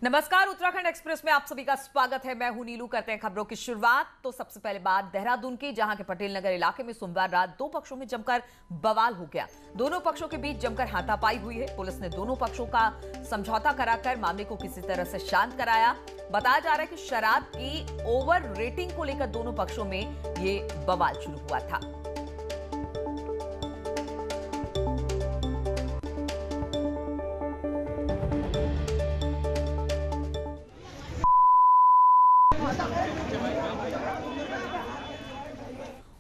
नमस्कार, उत्तराखंड एक्सप्रेस में आप सभी का स्वागत है। मैं हूं नीलू। करते हैं खबरों की शुरुआत। तो सबसे पहले बात देहरादून की, जहां के पटेल नगर इलाके में सोमवार रात दो पक्षों में जमकर बवाल हो गया। दोनों पक्षों के बीच जमकर हाथापाई हुई है। पुलिस ने दोनों पक्षों का समझौता कराकर मामले को किसी तरह से शांत कराया। बताया जा रहा है कि शराब की ओवर रेटिंग को लेकर दोनों पक्षों में ये बवाल शुरू हुआ था।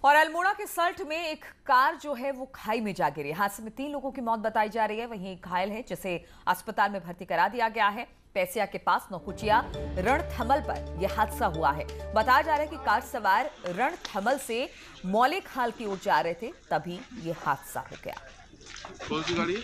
और अल्मोड़ा के सल्ट में एक कार जो है वो खाई में जा गिरी। हादसे में 3 लोगों की मौत बताई जा रही है। वहीं एक घायल है जिसे अस्पताल में भर्ती करा दिया गया है। पैसिया के पास नौकुचिया रणथमल पर यह हादसा हुआ है। बताया जा रहा है कि कार सवार रणथमल से मौलिकहाल की ओर जा रहे थे, तभी ये हादसा हो गया। कौन सी गाड़ी?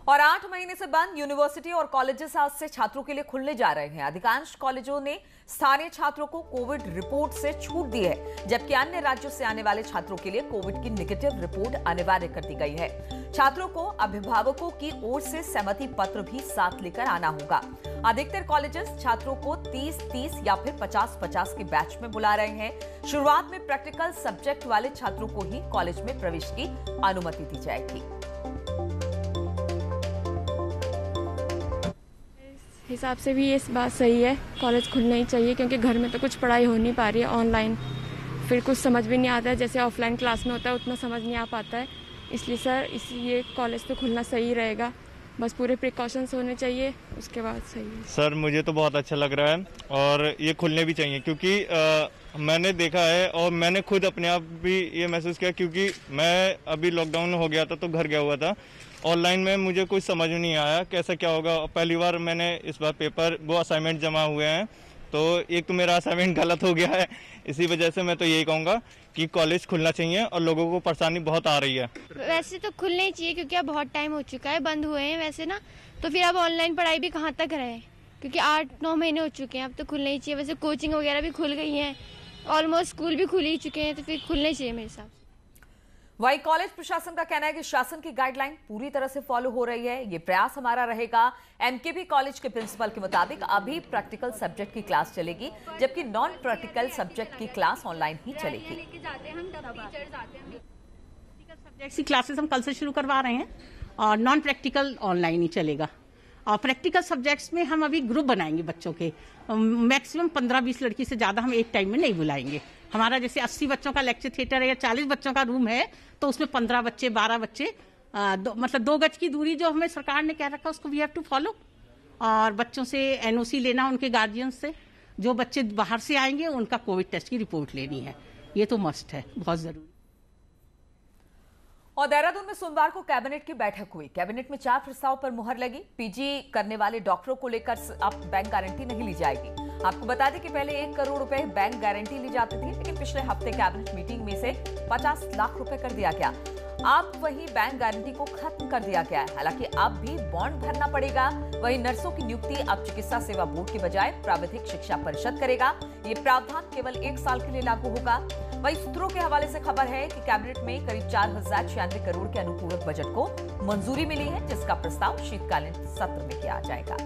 और 8 महीने से बंद यूनिवर्सिटी और कॉलेजेस आज से छात्रों के लिए खुलने जा रहे हैं। अधिकांश कॉलेजों ने स्थानीय छात्रों को कोविड रिपोर्ट से छूट दी है, जबकि अन्य राज्यों से आने वाले छात्रों के लिए कोविड की नेगेटिव रिपोर्ट अनिवार्य कर दी गई है। छात्रों को अभिभावकों की ओर से सहमति पत्र भी साथ लेकर आना होगा। अधिकतर कॉलेजेस छात्रों को 30-30 या फिर 50-50 के बैच में बुला रहे हैं। शुरुआत में प्रैक्टिकल सब्जेक्ट वाले छात्रों को ही कॉलेज में प्रवेश की अनुमति दी जाएगी। हिसाब से भी ये बात सही है, कॉलेज खुलना ही चाहिए, क्योंकि घर में तो कुछ पढ़ाई हो नहीं पा रही है। ऑनलाइन फिर कुछ समझ भी नहीं आता है, जैसे ऑफलाइन क्लास में होता है उतना समझ नहीं आ पाता है। इसलिए सर इसलिए कॉलेज तो खुलना सही रहेगा, बस पूरे प्रिकॉशंस होने चाहिए, उसके बाद सही है। सर मुझे तो बहुत अच्छा लग रहा है और ये खुलने भी चाहिए, क्योंकि मैंने देखा है और मैंने खुद अपने आप भी ये महसूस किया, क्योंकि मैं अभी लॉकडाउन हो गया था तो घर गया हुआ था। ऑनलाइन में मुझे कुछ समझ में नहीं आया कैसा क्या होगा। पहली बार मैंने इस बार पेपर वो असाइनमेंट जमा हुए हैं, तो एक तो मेरा असाइनमेंट गलत हो गया है। इसी वजह से मैं तो यही कहूँगा कि कॉलेज खुलना चाहिए और लोगों को परेशानी बहुत आ रही है। वैसे तो खुलना ही चाहिए, क्योंकि अब बहुत टाइम हो चुका है, बंद हुए हैं वैसे ना, तो फिर अब ऑनलाइन पढ़ाई भी कहाँ तक रहे, क्योंकि 8-9 महीने हो चुके हैं। अब तो खुलना ही चाहिए। वैसे कोचिंग वगैरह भी खुल गई हैं, ऑलमोस्ट स्कूल भी खुल ही चुके हैं, तो फिर खुलना ही चाहिए मेरे हिसाब से। वहीं कॉलेज प्रशासन का कहना है कि शासन की गाइडलाइन पूरी तरह से फॉलो हो रही है। ये प्रयास हमारा रहेगा। एमकेबी कॉलेज के प्रिंसिपल के मुताबिक अभी प्रैक्टिकल सब्जेक्ट की क्लास चलेगी, जबकि नॉन प्रैक्टिकल सब्जेक्ट की क्लास ऑनलाइन ही चलेगी। सब्जेक्ट्स की क्लासेस हम कल से शुरू करवा रहे हैं और नॉन प्रैक्टिकल ऑनलाइन ही चलेगा। और प्रैक्टिकल सब्जेक्ट्स में हम अभी ग्रुप बनाएंगे बच्चों के, मैक्सिमम 15-20 लड़की से ज़्यादा हम एक टाइम में नहीं बुलाएंगे। हमारा जैसे 80 बच्चों का लेक्चर थिएटर है या 40 बच्चों का रूम है, तो उसमें 15 बच्चे 12 बच्चे मतलब 2 गज की दूरी जो हमें सरकार ने कह रखा उसको वी हैव टू फॉलो। और बच्चों से एनओसी लेना उनके गार्जियन से। जो बच्चे बाहर से आएंगे उनका कोविड टेस्ट की रिपोर्ट लेनी है, ये तो मस्ट है, बहुत ज़रूरी। और देहरादून में सोमवार को कैबिनेट की बैठक हुई। कैबिनेट में 4 प्रस्ताव पर मुहर लगी। पीजी करने वाले डॉक्टरों को लेकर अब बैंक गारंटी नहीं ली जाएगी। आपको बता दें कि पहले 1 करोड़ रुपए बैंक गारंटी ली जाती थी, लेकिन पिछले हफ्ते कैबिनेट मीटिंग में से 50 लाख रुपए कर दिया गया। अब वही बैंक गारंटी को खत्म कर दिया गया है। हालांकि अब भी बॉन्ड भरना पड़ेगा। वहीं नर्सों की नियुक्ति अब चिकित्सा सेवा बोर्ड की बजाय प्राविधिक शिक्षा परिषद करेगा। ये प्रावधान केवल 1 साल के लिए लागू होगा। वहीं सूत्रों के हवाले से खबर है कि कैबिनेट में करीब 4096 करोड़ के अनुपूरक बजट को मंजूरी मिली है, जिसका प्रस्ताव शीतकालीन सत्र में किया जाएगा।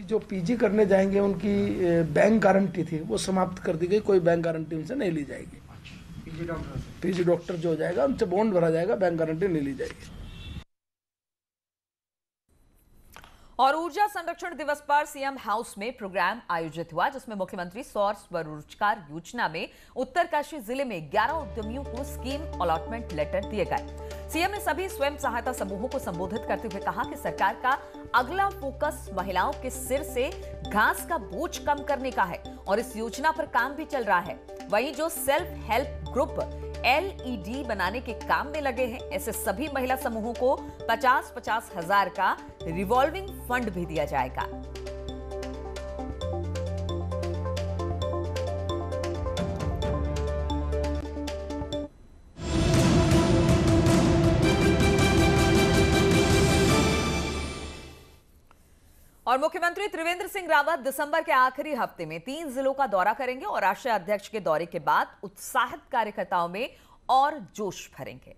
जो पीजी करने जाएंगे उनकी बैंक गारंटी थी वो समाप्त कर दी गई। कोई बैंक गारंटी उनसे नहीं ली जाएगी। पीजी डॉक्टर जो हो जाएगा उनसे बॉन्ड भरा जाएगा, बैंक गारंटी नहीं ली जाएगी। और ऊर्जा संरक्षण दिवस पर सीएम हाउस में प्रोग्राम आयोजित हुआ, जिसमें मुख्यमंत्री सौर स्वरोजगार योजना में उत्तरकाशी जिले में 11 उद्यमियों को स्कीम अलॉटमेंट लेटर दिए गए। सीएम ने सभी स्वयं सहायता समूहों को संबोधित करते हुए कहा कि सरकार का अगला फोकस महिलाओं के सिर से घास का बोझ कम करने का है और इस योजना पर काम भी चल रहा है। वहीं जो सेल्फ हेल्प ग्रुप LED बनाने के काम में लगे हैं, ऐसे सभी महिला समूहों को 50-50 हजार का रिवॉल्विंग फंड भी दिया जाएगा। और मुख्यमंत्री त्रिवेंद्र सिंह रावत दिसंबर के आखिरी हफ्ते में 3 जिलों का दौरा करेंगे और राष्ट्रीय अध्यक्ष के दौरे के बाद उत्साहित कार्यकर्ताओं में और जोश भरेंगे।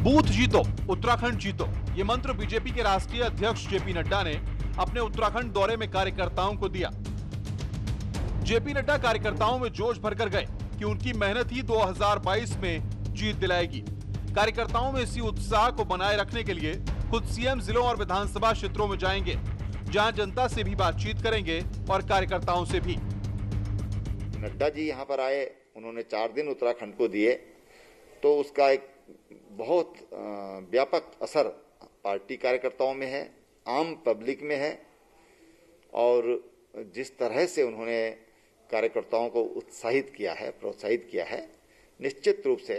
बूथ जीतो, उत्तराखंड जीतो, ये मंत्र बीजेपी के राष्ट्रीय अध्यक्ष जेपी नड्डा ने अपने उत्तराखंड दौरे में कार्यकर्ताओं को दिया। जेपी नड्डा कार्यकर्ताओं में जोश भरकर गए कि उनकी मेहनत ही 2022 में जीत दिलाएगी। कार्यकर्ताओं में इसी उत्साह को बनाए रखने के लिए खुद सीएम जिलों और विधानसभा क्षेत्रों में जाएंगे, जहां जनता से भी बातचीत करेंगे और कार्यकर्ताओं से भी। नड्डा जी यहां पर आए, उन्होंने 4 दिन उत्तराखंड को दिए, तो उसका एक बहुत व्यापक असर पार्टी कार्यकर्ताओं में है, आम पब्लिक में है। और जिस तरह से उन्होंने कार्यकर्ताओं को उत्साहित किया है, प्रोत्साहित किया है, निश्चित रूप से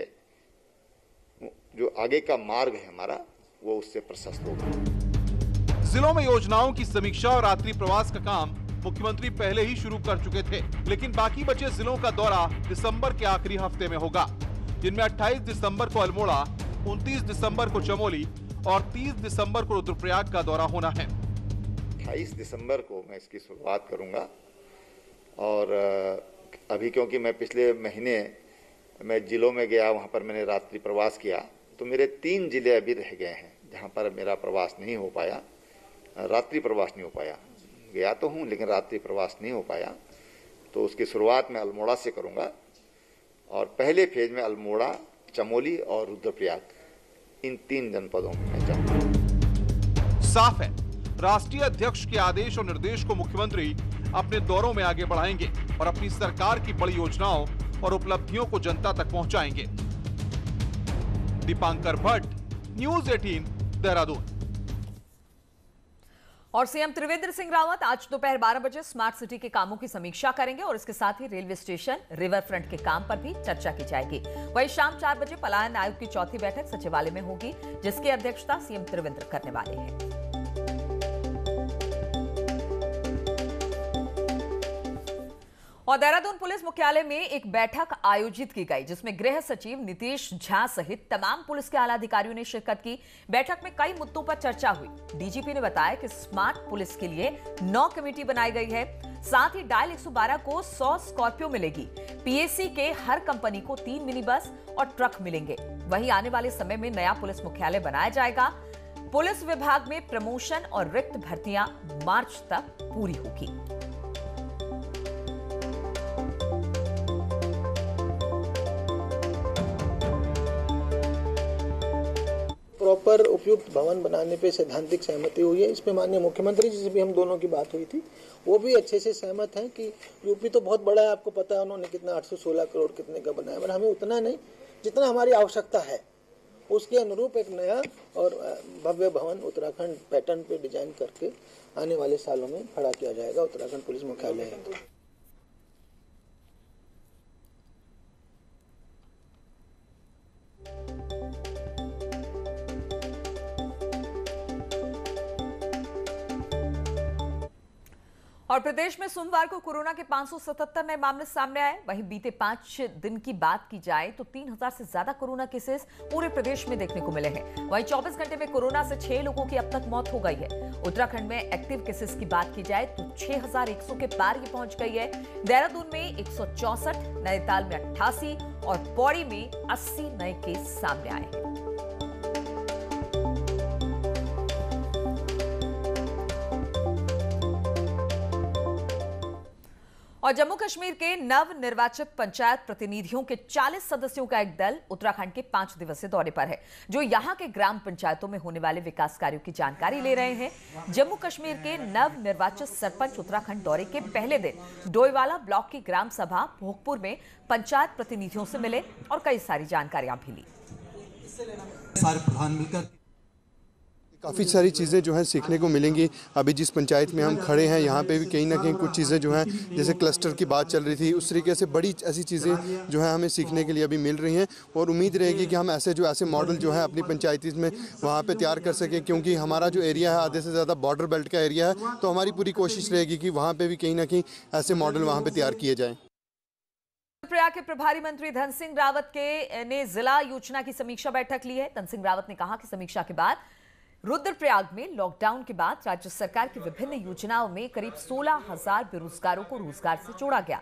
जो आगे का मार्ग है हमारा, वो उससे प्रशस्त होगा। जिलों में योजनाओं की समीक्षा और रात्रि प्रवास का काम मुख्यमंत्री पहले ही शुरू कर चुके थे, लेकिन बाकी बचे जिलों का दौरा दिसंबर के आखिरी हफ्ते में होगा, जिनमें 28 दिसंबर को अल्मोड़ा, 29 दिसंबर को चमोली और 30 दिसंबर को रुद्रप्रयाग का दौरा होना है। 28 दिसंबर को मैं इसकी शुरुआत करूंगा। और अभी क्योंकि मैं पिछले महीने मैं जिलों में गया, वहां पर मैंने रात्रि प्रवास किया, तो मेरे 3 जिले अभी रह गए हैं जहां पर मेरा प्रवास नहीं हो पाया, रात्रि प्रवास नहीं हो पाया। गया तो हूं लेकिन रात्रि प्रवास नहीं हो पाया, तो उसकी शुरुआत मैं अल्मोड़ा से करूंगा। और पहले फेज में अल्मोड़ा, चमोली और रुद्रप्रयाग, इन 3 जनपदों में मैं जाऊंगा। साफ है, राष्ट्रीय अध्यक्ष के आदेश और निर्देश को मुख्यमंत्री अपने दौरों में आगे बढ़ाएंगे और अपनी सरकार की बड़ी योजनाओं और उपलब्धियों को जनता तक पहुंचाएंगे। दीपांकर भट्ट, न्यूज़ 18, देहरादून। और सीएम त्रिवेंद्र सिंह रावत आज दोपहर 12 बजे स्मार्ट सिटी के कामों की समीक्षा करेंगे और इसके साथ ही रेलवे स्टेशन, रिवर फ्रंट के काम पर भी चर्चा की जाएगी। वहीं शाम 4 बजे पलायन आयोग की चौथी बैठक सचिवालय में होगी, जिसकी अध्यक्षता सीएम त्रिवेंद्र करने वाले हैं। और देहरादून पुलिस मुख्यालय में एक बैठक आयोजित की गई, जिसमें गृह सचिव नितेश झा सहित तमाम पुलिस के आला अधिकारियों ने शिरकत की। बैठक में कई मुद्दों पर चर्चा हुई। डीजीपी ने बताया कि स्मार्ट पुलिस के लिए 9 कमेटी बनाई गई है। साथ ही डायल 112 को 100 स्कॉर्पियो मिलेगी। पीएसी के हर कंपनी को 3 मिनी बस और ट्रक मिलेंगे। वहीं आने वाले समय में नया पुलिस मुख्यालय बनाया जाएगा। पुलिस विभाग में प्रमोशन और रिक्त भर्तियां मार्च तक पूरी होगी। प्रॉपर उपयुक्त भवन बनाने पे सैद्धांतिक सहमति हुई है। इसमें माननीय मुख्यमंत्री जी से भी हम दोनों की बात हुई थी, वो भी अच्छे से सहमत हैं कि यूपी तो बहुत बड़ा है, आपको पता है उन्होंने कितना 816 करोड़ कितने का बनाया, पर हमें उतना नहीं जितना हमारी आवश्यकता है। उसके अनुरूप एक नया और भव्य भवन उत्तराखंड पैटर्न पे डिजाइन करके आने वाले सालों में खड़ा किया जाएगा। उत्तराखंड पुलिस मुख्यालय है। और प्रदेश में सोमवार को कोरोना के 577 नए मामले सामने आए। वहीं बीते 5 दिन की बात की जाए तो 3000 से ज्यादा कोरोना केसेस पूरे प्रदेश में देखने को मिले हैं। वहीं 24 घंटे में कोरोना से 6 लोगों की अब तक मौत हो गई है। उत्तराखंड में एक्टिव केसेस की बात की जाए तो 6100 के पार ये पहुंच गई है। देहरादून में 164, नैनीताल में 88 और पौड़ी में 80 नए केस सामने आए हैं। और जम्मू कश्मीर के नव निर्वाचित पंचायत प्रतिनिधियों के 40 सदस्यों का एक दल उत्तराखंड के 5 दिवसीय दौरे पर है, जो यहां के ग्राम पंचायतों में होने वाले विकास कार्यों की जानकारी ले रहे हैं। जम्मू कश्मीर के नव निर्वाचित सरपंच उत्तराखंड दौरे के पहले दिन डोईवाला ब्लॉक की ग्राम सभा भोगपुर में पंचायत प्रतिनिधियों से मिले और कई सारी जानकारियां भी ली। सारे प्रधान मिलकर काफ़ी सारी चीज़ें जो हैं सीखने को मिलेंगी। अभी जिस पंचायत में हम खड़े हैं यहाँ पे भी कहीं ना कहीं कुछ चीज़ें जो हैं, जैसे क्लस्टर की बात चल रही थी, उस तरीके से बड़ी ऐसी चीज़ें जो हैं हमें सीखने के लिए अभी मिल रही हैं। और उम्मीद रहेगी कि हम ऐसे मॉडल जो है अपनी पंचायती में वहाँ पर तैयार कर सकें, क्योंकि हमारा जो एरिया है आधे से ज़्यादा बॉर्डर बेल्ट का एरिया है, तो हमारी पूरी कोशिश रहेगी कि वहाँ पर भी कहीं ना कहीं ऐसे मॉडल वहाँ पर तैयार किए जाएँ। रुद्रप्रयाग के प्रभारी मंत्री धन सिंह रावत ने जिला योजना की समीक्षा बैठक ली है। धन सिंह रावत ने कहा कि समीक्षा के बाद रुद्रप्रयाग में लॉकडाउन के बाद राज्य सरकार की विभिन्न योजनाओं में करीब 16,000 बेरोजगारों को रोजगार से जोड़ा गया।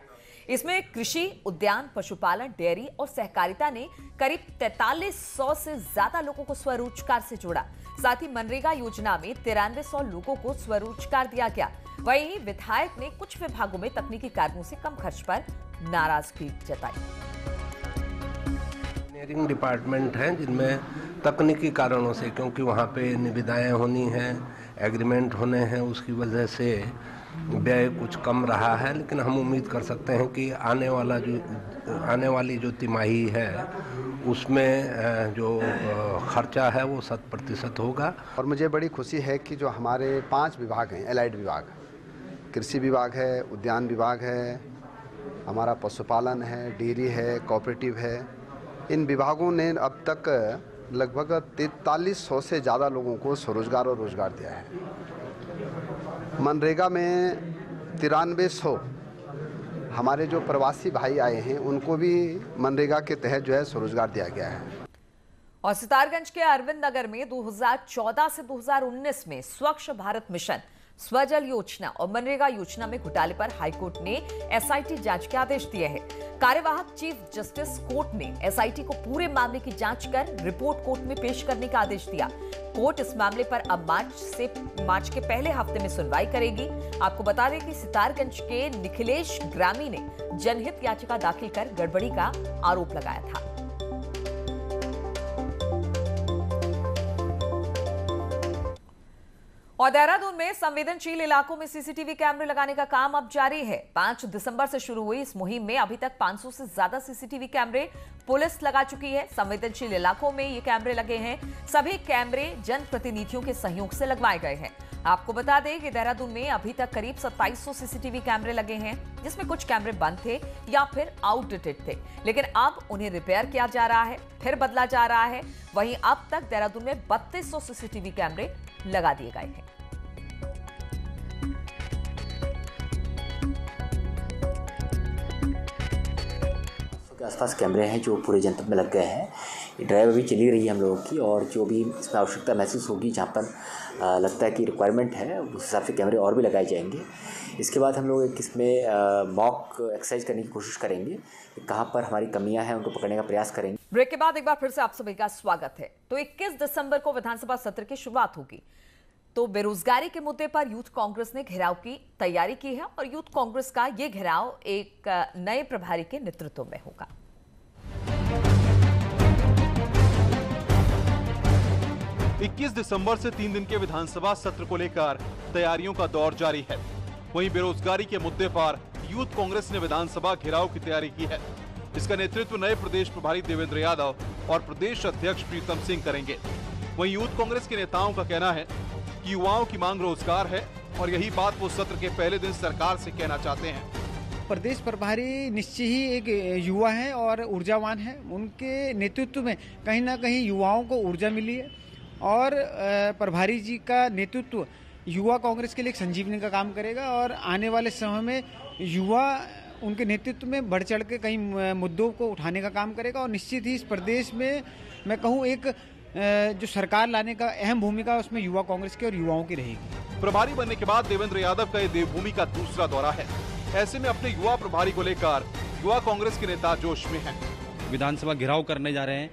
इसमें कृषि, उद्यान, पशुपालन, डेयरी और सहकारिता ने करीब 4300 से ज्यादा लोगों को स्वरोजगार से जोड़ा। साथ ही मनरेगा योजना में 9300 लोगों को स्वरोजगार दिया गया। वहीं विधायक ने कुछ विभागों में तकनीकी कारणों से कम खर्च पर नाराजगी जताई। इंजीनियरिंग डिपार्टमेंट हैं जिनमें तकनीकी कारणों से, क्योंकि वहाँ पे निविदाएं होनी हैं, एग्रीमेंट होने हैं, उसकी वजह से व्यय कुछ कम रहा है। लेकिन हम उम्मीद कर सकते हैं कि आने वाली जो तिमाही है उसमें जो खर्चा है वो 100% होगा। और मुझे बड़ी खुशी है कि जो हमारे 5 विभाग हैं, एलाइड विभाग, कृषि विभाग है, उद्यान विभाग है, हमारा पशुपालन है, डेयरी है, कोऑपरेटिव है, इन विभागों ने अब तक लगभग 4300 से ज़्यादा लोगों को स्वरोजगार और रोजगार दिया है। मनरेगा में 9300 हमारे जो प्रवासी भाई आए हैं उनको भी मनरेगा के तहत जो है स्वरोजगार दिया गया है। और सितारगंज के अरविंद नगर में 2014 से 2019 में स्वच्छ भारत मिशन, स्वजल योजना और मनरेगा योजना में घोटाले पर हाईकोर्ट ने एसआईटी जांच के आदेश दिए हैं। कार्यवाहक चीफ जस्टिस कोर्ट ने एसआईटी को पूरे मामले की जांच कर रिपोर्ट कोर्ट में पेश करने का आदेश दिया। कोर्ट इस मामले पर अब मार्च के पहले हफ्ते में सुनवाई करेगी। आपको बता दें कि सितारगंज के निखिलेश ग्रामी ने जनहित याचिका दाखिल कर गड़बड़ी का आरोप लगाया था। और देहरादून में संवेदनशील इलाकों में सीसीटीवी कैमरे लगाने का काम अब जारी है। 5 दिसंबर से शुरू हुई इस मुहिम में अभी तक 500 से ज्यादा सीसीटीवी कैमरे पुलिस लगा चुकी है। संवेदनशील इलाकों में ये कैमरे लगे हैं। सभी कैमरे जनप्रतिनिधियों के सहयोग से लगवाए गए हैं। आपको बता दें कि देहरादून में अभी तक करीब 2700 सीसीटीवी कैमरे लगे हैं, जिसमें कुछ कैमरे बंद थे या फिर आउटडेटेड थे, लेकिन अब उन्हें रिपेयर किया जा रहा है, फिर बदला जा रहा है। वहीं अब तक देहरादून में 3200 सीसीटीवी कैमरे लगा दिए गए हैं। के आसपास कैमरे हैं जो पूरे जनपद में लग गए हैं। ये ड्राइव अभी चली रही है हम लोगों की, और जो भी इसमें आवश्यकता महसूस होगी, जहाँ पर लगता है कि रिक्वायरमेंट है, उस हिसाब से कैमरे और भी लगाए जाएंगे। इसके बाद हम लोग एक इसमें मॉक एक्सरसाइज करने की कोशिश करेंगे कि कहाँ पर हमारी कमियां हैं उनको पकड़ने का प्रयास करेंगे। ब्रेक के बाद एक बार फिर से आप सभी का स्वागत है। तो 21 दिसंबर को विधानसभा सत्र की शुरुआत होगी। तो बेरोजगारी के मुद्दे पर यूथ कांग्रेस ने घेराव की तैयारी की है, और यूथ कांग्रेस का यह घेराव एक नए प्रभारी के नेतृत्व में होगा। इक्कीस दिसंबर से 3 दिन के विधानसभा सत्र को लेकर तैयारियों का दौर जारी है। वहीं बेरोजगारी के मुद्दे पर यूथ कांग्रेस ने विधानसभा घेराव की तैयारी की है। इसका नेतृत्व नए प्रदेश प्रभारी देवेंद्र यादव और प्रदेश अध्यक्ष प्रीतम सिंह करेंगे। वहीं यूथ कांग्रेस के नेताओं का कहना है कि युवाओं की मांग रोजगार है, और यही बात वो सत्र के पहले दिन सरकार से कहना चाहते हैं। प्रदेश प्रभारी निश्चय ही एक युवा है और ऊर्जावान है। उनके नेतृत्व में कहीं ना कहीं युवाओं को ऊर्जा मिली है, और प्रभारी जी का नेतृत्व युवा कांग्रेस के लिए एक संजीवनी का काम करेगा। और आने वाले समय में युवा उनके नेतृत्व में बढ़ चढ़ के कई मुद्दों को उठाने का काम करेगा, और निश्चित ही इस प्रदेश में मैं कहूँ एक जो सरकार लाने का अहम भूमिका उसमें युवा कांग्रेस की और युवाओं की रहेगी। प्रभारी बनने के बाद देवेंद्र यादव का ये देवभूमि का दूसरा दौरा है। ऐसे में अपने युवा प्रभारी को लेकर युवा कांग्रेस के नेता जोश में हैं। विधानसभा घेराव करने जा रहे हैं,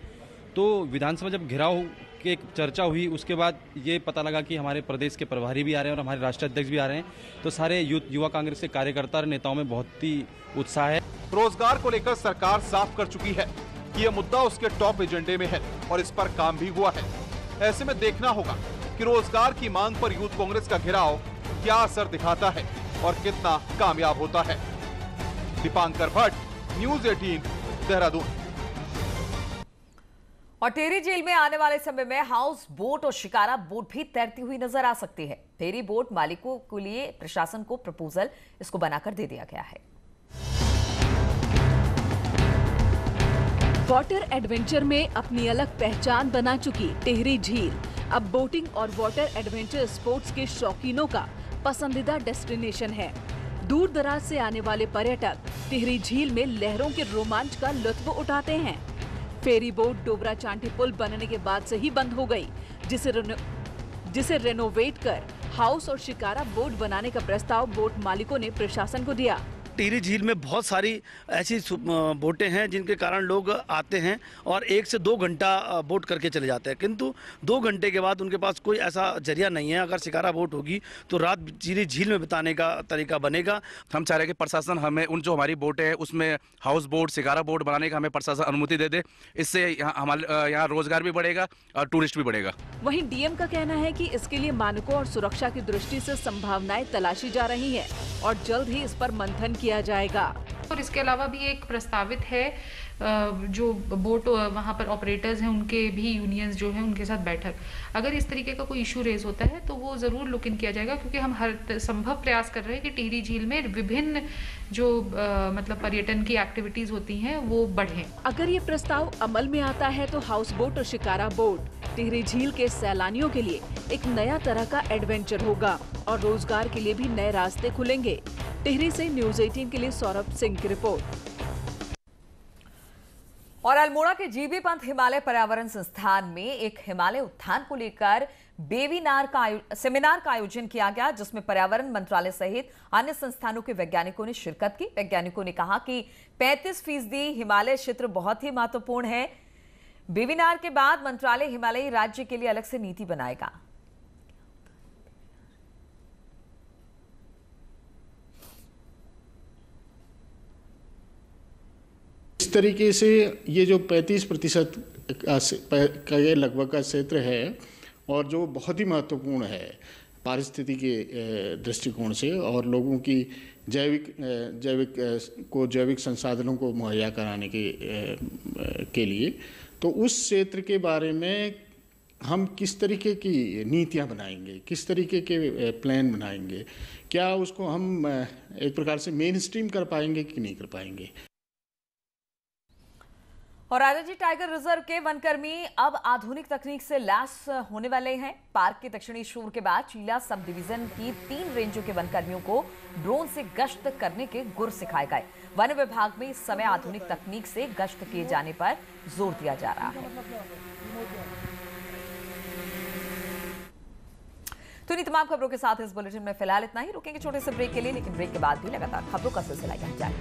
तो विधानसभा जब घेराव की एक चर्चा हुई, उसके बाद ये पता लगा कि हमारे प्रदेश के प्रभारी भी आ रहे हैं और हमारे राष्ट्रीय अध्यक्ष भी आ रहे हैं, तो सारे युवा कांग्रेस के कार्यकर्ता और नेताओं में बहुत ही उत्साह है। रोजगार को लेकर सरकार साफ कर चुकी है कि यह मुद्दा उसके टॉप एजेंडे में है, और इस पर काम भी हुआ है। ऐसे में देखना होगा कि रोजगार की मांग पर यूथ कांग्रेस का घेराव क्या असर दिखाता है और कितना कामयाब होता है। दीपांकर भट्ट, न्यूज़ 18, देहरादून। और टेहरी झील में आने वाले समय में हाउस बोट और शिकारा बोट भी तैरती हुई नजर आ सकती है। फेरी बोट मालिकों के लिए प्रशासन को प्रपोजल इसको बनाकर दे दिया गया है। वाटर एडवेंचर में अपनी अलग पहचान बना चुकी टेहरी झील अब बोटिंग और वाटर एडवेंचर स्पोर्ट्स के शौकीनों का पसंदीदा डेस्टिनेशन है। दूर दराज से आने वाले पर्यटक टिहरी झील में लहरों के रोमांच का लुत्फ उठाते हैं। फेरी बोट डोबरा चांठी पुल बनने के बाद से ही बंद हो गई, जिसे रेनोवेट कर हाउस और शिकारा बोट बनाने का प्रस्ताव बोट मालिकों ने प्रशासन को दिया। टिहरी झील में बहुत सारी ऐसी बोटें हैं जिनके कारण लोग आते हैं और 1 से 2 घंटा बोट करके चले जाते हैं, किंतु 2 घंटे के बाद उनके पास कोई ऐसा जरिया नहीं है। अगर शिकारा बोट होगी तो रात टिहरी झील में बिताने का तरीका बनेगा। हम चाह रहे हैं कि प्रशासन हमें उन जो हमारी बोटें हैं उसमें हाउस बोट, शिकारा बोट बनाने का हमें प्रशासन अनुमति दे दे। इससे हमारे यहाँ रोजगार भी बढ़ेगा और टूरिस्ट भी बढ़ेगा। वहीं डीएम का कहना है कि इसके लिए मानकों और सुरक्षा की दृष्टि से संभावनाएं तलाशी जा रही है और जल्द ही इस पर मंथन किया जाएगा। और इसके अलावा भी एक प्रस्तावित है जो बोट वहाँ पर ऑपरेटर्स हैं उनके भी यूनियंस जो हैं उनके साथ बैठक। अगर इस तरीके का कोई इशू रेज होता है तो वो ज़रूर लुक इन किया जाएगा, क्योंकि हम हर संभव प्रयास कर रहे हैं कि टिहरी झील में विभिन्न जो मतलब पर्यटन की एक्टिविटीज होती हैं वो बढ़ें। अगर ये प्रस्ताव अमल में आता है तो हाउस बोट और शिकारा बोट टिहरी झील के सैलानियों के लिए एक नया तरह का एडवेंचर होगा और रोजगार के लिए भी नए रास्ते खुलेंगे। टिहरी से न्यूज़ 18 के लिए सौरभ सिंह की रिपोर्ट। और अल्मोड़ा के जीबी पंत हिमालय पर्यावरण संस्थान में एक हिमालय उत्थान को लेकर सेमिनार का आयोजन किया गया, जिसमें पर्यावरण मंत्रालय सहित अन्य संस्थानों के वैज्ञानिकों ने शिरकत की। वैज्ञानिकों ने कहा कि 35% हिमालय क्षेत्र बहुत ही महत्वपूर्ण है। वेबिनार के बाद मंत्रालय हिमालयी राज्य के लिए अलग से नीति बनाएगा। इस तरीके से ये जो 35% का ये लगभग का क्षेत्र है और जो बहुत ही महत्वपूर्ण है पारिस्थितिकी के दृष्टिकोण से और लोगों की जैविक संसाधनों को मुहैया कराने के लिए, तो उस क्षेत्र के बारे में हम किस तरीके की नीतियां बनाएंगे, किस तरीके के प्लान बनाएंगे, क्या उसको हम एक प्रकार से मेन स्ट्रीम कर पाएंगे कि नहीं कर पाएंगे। और राजाजी टाइगर रिजर्व के वनकर्मी अब आधुनिक तकनीक से लैस होने वाले हैं। पार्क के दक्षिणी शोर के बाद चीला सब डिवीजन की 3 रेंजों के वनकर्मियों को ड्रोन से गश्त करने के गुर सिखाए गए। वन विभाग में इस समय आधुनिक तकनीक से गश्त किए जाने पर जोर दिया जा रहा है। तो इन तमाम खबरों के साथ इस बुलेटिन में फिलहाल इतना ही। रुकेंगे छोटे से ब्रेक के लिए, लेकिन ब्रेक के बाद भी लगातार खबरों का सिलसिला जारी।